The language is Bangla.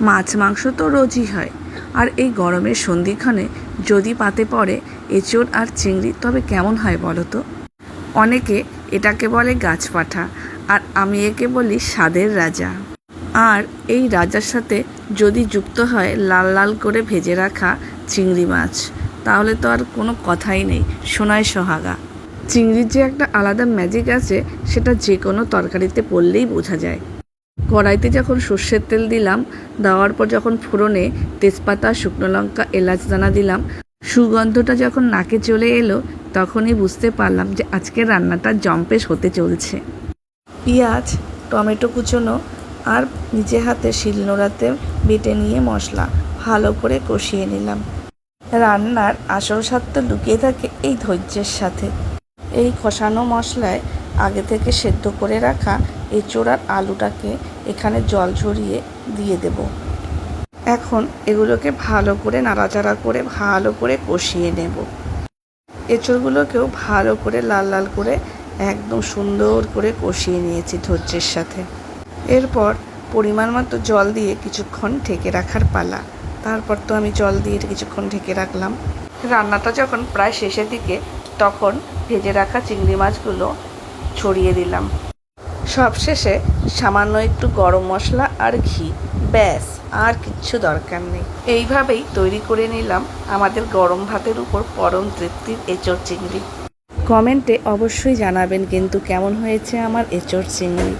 মাছ মাংস তো রোজই হয়, আর এই গরমের সন্ধিক্ষণে যদি পাতে পড়ে এঁচোড় আর চিংড়ি, তবে কেমন হয় বলো তো? অনেকে এটাকে বলে গাছপাঠা, আর আমি একে বলি স্বাদের রাজা। আর এই রাজার সাথে যদি যুক্ত হয় লাল লাল করে ভেজে রাখা চিংড়ি মাছ, তাহলে তো আর কোনো কথাই নেই, সোনায় সোহাগা। চিংড়ির যে একটা আলাদা ম্যাজিক আছে, সেটা যে কোনো তরকারিতে পড়লেই বোঝা যায়। কড়াইতে যখন সর্ষের তেল দিলাম, দেওয়ার পর যখন ফোড়নে তেজপাতা, শুকনো লঙ্কা, এলাচ দানা দিলাম, সুগন্ধটা যখন নাকে চলে এলো, তখনই বুঝতে পারলাম যে আজকের রান্নাটা জম্পেশ হতে চলছে। পেঁয়াজ, টমেটো কুচোনো আর নিজে হাতে শিলনোড়াতে বেটে নিয়ে মশলা ভালো করে কষিয়ে নিলাম। রান্নার আসল স্বাদ তো লুকিয়ে থাকে এই ধৈর্যের সাথে। এই কষানো মশলায় আগে থেকে সেদ্ধ করে রাখা এঁচোড় আর আলুটাকে এখানে জল ঝরিয়ে দিয়ে দেব। এখন এগুলোকে ভালো করে নাড়াচাড়া করে ভালো করে কষিয়ে নেব। এঁচোড়গুলোকেও ভালো করে লাল লাল করে একদম সুন্দর করে কষিয়ে নিয়েছি ধৈর্যের সাথে। এরপর পরিমাণ মতো জল দিয়ে কিছুক্ষণ ঢেকে রাখার পালা। তারপর তো আমি জল দিয়ে কিছুক্ষণ ঢেকে রাখলাম। রান্নাটা যখন প্রায় শেষের দিকে, তখন ভেজে রাখা চিংড়ি মাছগুলো ছড়িয়ে দিলাম। সবশেষে সামান্য একটু গরম মশলা আর ঘি, ব্যাস, আর কিচ্ছু দরকার নেই। এইভাবেই তৈরি করে নিলাম আমাদের গরম ভাতের উপর পরম তৃপ্তির এঁচোড় চিংড়ি। কমেন্টে অবশ্যই জানাবেন কিন্তু কেমন হয়েছে আমার এঁচোড় চিংড়ি।